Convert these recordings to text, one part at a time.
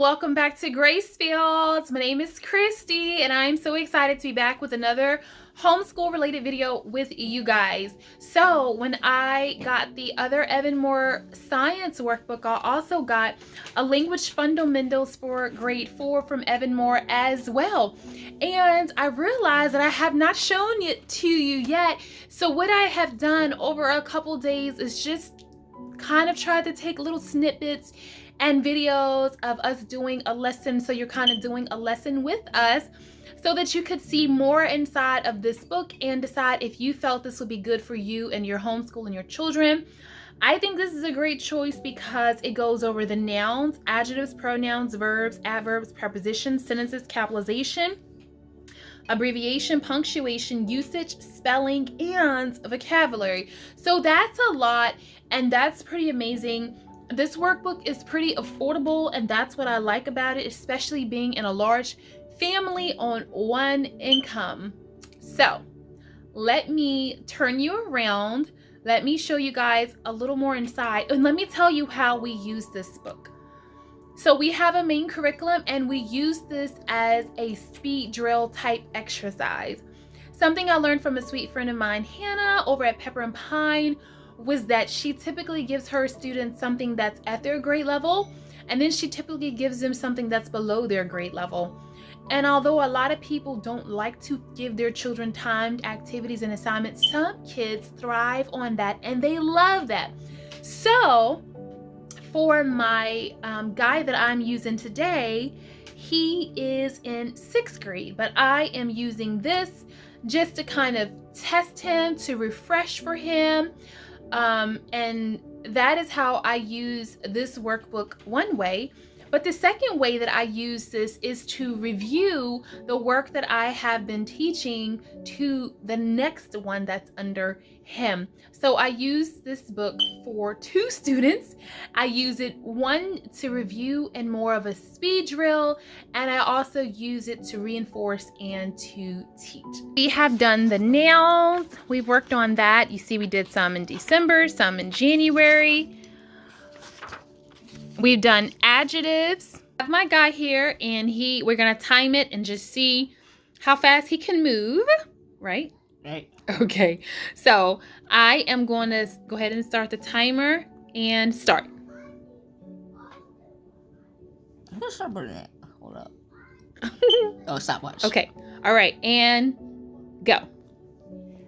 Welcome back to Grace.Filled. My name is Christy and I'm so excited to be back with another homeschool related video with you guys. So when I got the other Evan-Moor science workbook, I also got a language fundamentals for grade 4 from Evan-Moor as well. And I realized that I have not shown it to you yet. So what I have done over a couple days is just kind of try to take little snippets and videos of us doing a lesson, so you're kind of doing a lesson with us so that you could see more inside of this book and decide if you felt this would be good for you and your homeschool and your children. I think this is a great choice because it goes over the nouns, adjectives, pronouns, verbs, adverbs, prepositions, sentences, capitalization, abbreviation, punctuation, usage, spelling, and vocabulary. So that's a lot, and that's pretty amazing. This workbook is pretty affordable, and that's what I like about it, especially being in a large family on one income. So let me turn you around. Let me show you guys a little more inside, and let me tell you how we use this book. So we have a main curriculum, and we use this as a speed drill type exercise. Something I learned from a sweet friend of mine, Hannah, over at Pepper and Pine, was that she typically gives her students something that's at their grade level, and then she typically gives them something that's below their grade level. And although a lot of people don't like to give their children timed activities and assignments, some kids thrive on that and they love that. So for my guy that I'm using today, he is in 6th grade, but I am using this just to kind of test him, to refresh for him. And that is how I use this workbook one way. But the second way that I use this is to review the work that I have been teaching to the next one that's under him. So I use this book for 2 students. I use it, one, to review and more of a speed drill, and I also use it to reinforce and to teach. We have done the nouns. We've worked on that. You see we did some in December, some in January. We've done adjectives. I have my guy here, and we're gonna time it and just see how fast he can move, right? Right. Okay, so I am going to go ahead and start the timer and start. What's up with that? Hold up. Oh, stopwatch. Okay, all right, and go.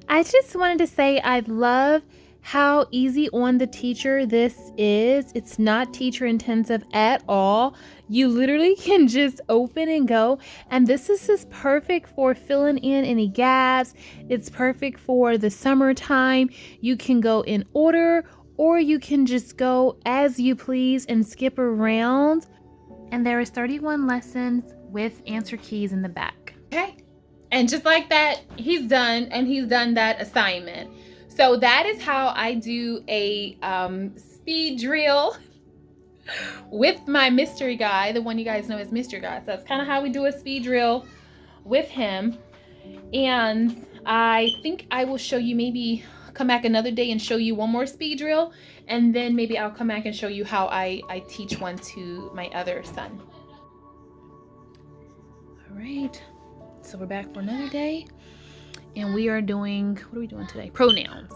I just wanted to say I love how easy on the teacher this is. It's not teacher intensive at all. You literally can just open and go, and this is just perfect for filling in any gaps. It's perfect for the summertime. You can go in order, or you can just go as you please and skip around. And there is 31 lessons with answer keys in the back. Okay, and just like that, he's done, and he's done that assignment. So that is how I do a speed drill with my mystery guy, the one you guys know as Mr. Guy. So that's kind of how we do a speed drill with him. And I think I will show you, maybe come back another day and show you one more speed drill. And then maybe I'll come back and show you how I teach one to my other son. All right, so we're back for another day. And we are doing, what are we doing today? Pronouns.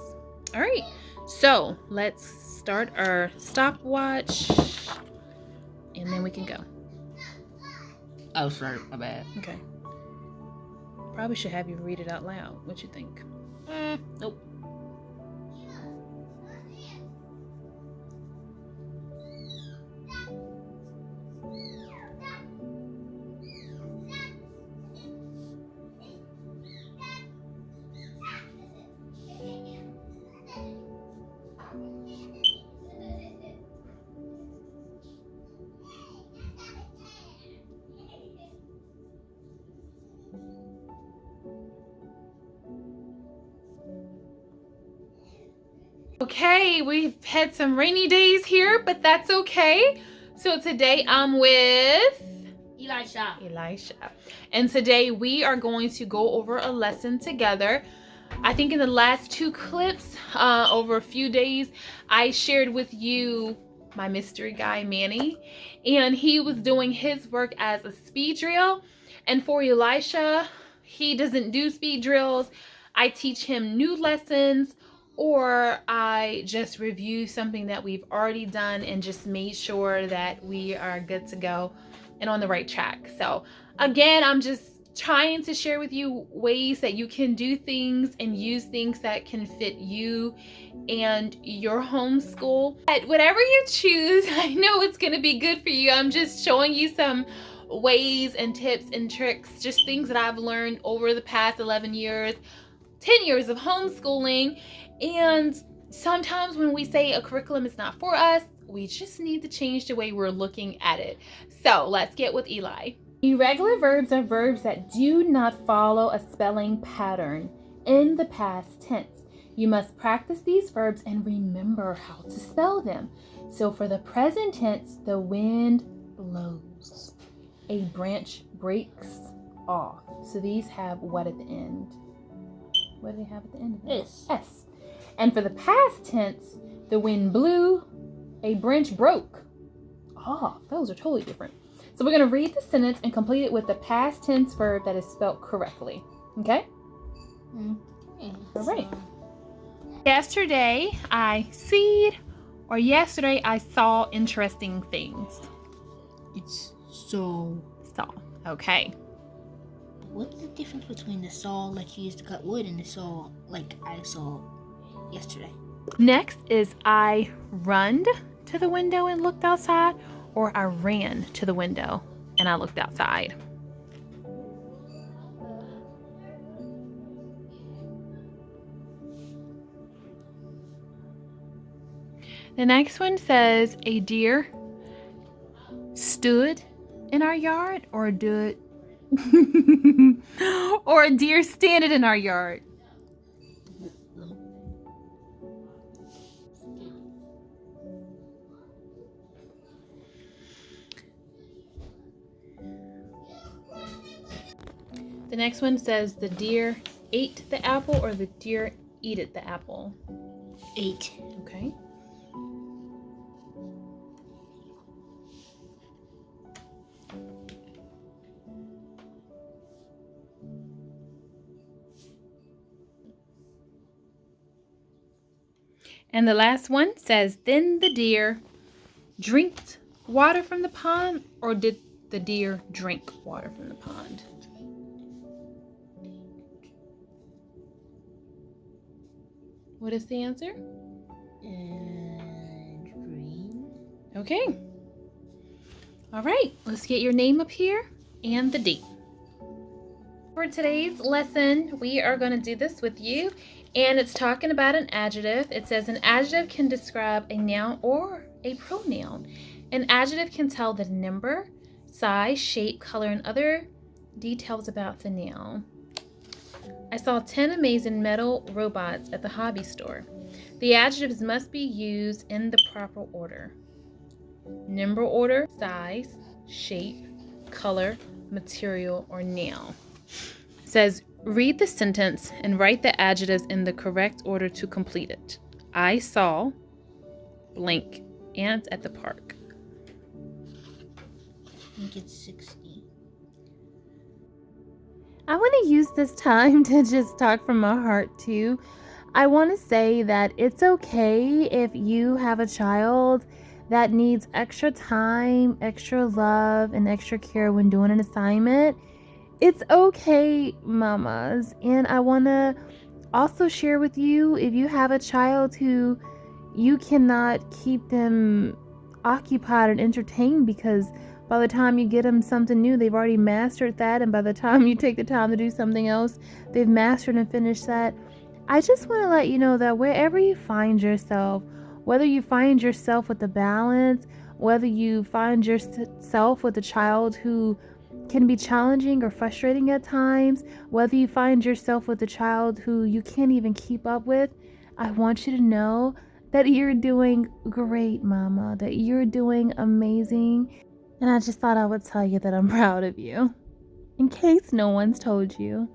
All right, so let's start our stopwatch, and then we can go. Oh, sorry, my bad. Okay. Probably should have you read it out loud. What you think? Nope. Okay, we've had some rainy days here, but that's okay. So today I'm with Elisha. And today we are going to go over a lesson together. I think in the last 2 clips, over a few days, I shared with you my mystery guy, Manny, and he was doing his work as a speed drill. And for Elisha, he doesn't do speed drills. I teach him new lessons, or I just review something that we've already done and just made sure that we are good to go and on the right track. So again, I'm just trying to share with you ways that you can do things and use things that can fit you and your homeschool. But whatever you choose, I know it's going to be good for you. I'm just showing you some ways and tips and tricks, just things that I've learned over the past 11 years, 10 years of homeschooling. And sometimes when we say a curriculum is not for us, we just need to change the way we're looking at it. So let's get with Eli. Irregular verbs are verbs that do not follow a spelling pattern in the past tense. You must practice these verbs and remember how to spell them. So for the present tense, the wind blows. A branch breaks off. So these have what at the end? What do they have at the end of it? S. S. And for the past tense, the wind blew, a branch broke off. Those are totally different. So we're going to read the sentence and complete it with the past tense verb that is spelled correctly. Okay? All right. Yesterday I seed, or yesterday I saw interesting things. It's saw. Saw. Okay. What's the difference between the saw like you used to cut wood and the saw like I saw yesterday? Next is I runned to the window and looked outside, or I ran to the window and I looked outside. The next one says a deer stood in our yard, or did or a deer standing in our yard. The next one says the deer ate the apple, or the deer eated the apple. Ate. Okay. And the last one says, then the deer drinked water from the pond, or did the deer drink water from the pond? What is the answer? Green. Okay. All right, let's get your name up here and the date. For today's lesson, we are going to do this with you, and it's talking about an adjective. It says an adjective can describe a noun or a pronoun. An adjective can tell the number, size, shape, color, and other details about the noun. I saw 10 amazing metal robots at the hobby store. The adjectives must be used in the proper order. Number order, size, shape, color, material, or noun. It says, read the sentence and write the adjectives in the correct order to complete it. I saw blank ants at the park. I think it's 60. I want to use this time to just talk from my heart too. I want to say that it's okay if you have a child that needs extra time, extra love, and extra care when doing an assignment. It's okay, mamas. And I want to also share with you, if you have a child who you cannot keep them occupied and entertained, because by the time you get them something new, they've already mastered that, and by the time you take the time to do something else, they've mastered and finished that. I just want to let you know that wherever you find yourself, whether you find yourself with a balance, whether you find yourself with a child who can be challenging or frustrating at times, whether you find yourself with a child who you can't even keep up with, I want you to know that you're doing great, mama, that you're doing amazing. And I just thought I would tell you that I'm proud of you, in case no one's told you.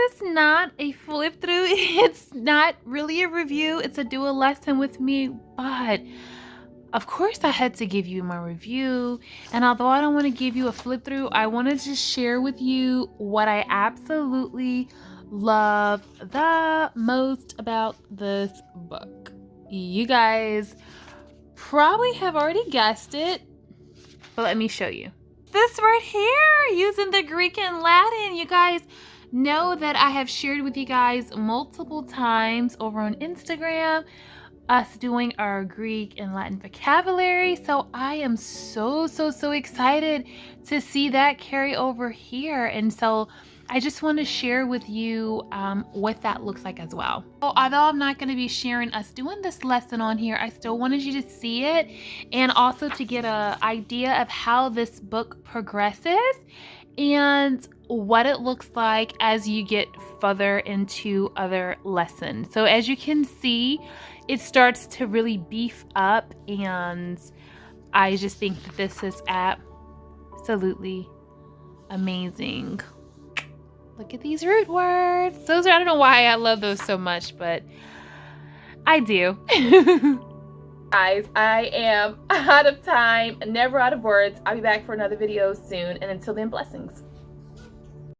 is not a flip through. It's not really a review. It's a do a lesson with me, but of course I had to give you my review. And although I don't want to give you a flip through, I want to just share with you what I absolutely love the most about this book. You guys probably have already guessed it, but let me show you. This right here, using the Greek and Latin. You guys know that I have shared with you guys multiple times over on Instagram us doing our Greek and Latin vocabulary. So I am so excited to see that carry over here. And so I just want to share with you what that looks like as well. So although I'm not going to be sharing us doing this lesson on here, I still wanted you to see it and also to get an idea of how this book progresses and what it looks like as you get further into other lessons. So as you can see, it starts to really beef up, and I just think that this is absolutely amazing. Look at these root words. Those are, I don't know why I love those so much, but I do. Guys, I am out of time, never out of words. I'll be back for another video soon, and until then, blessings.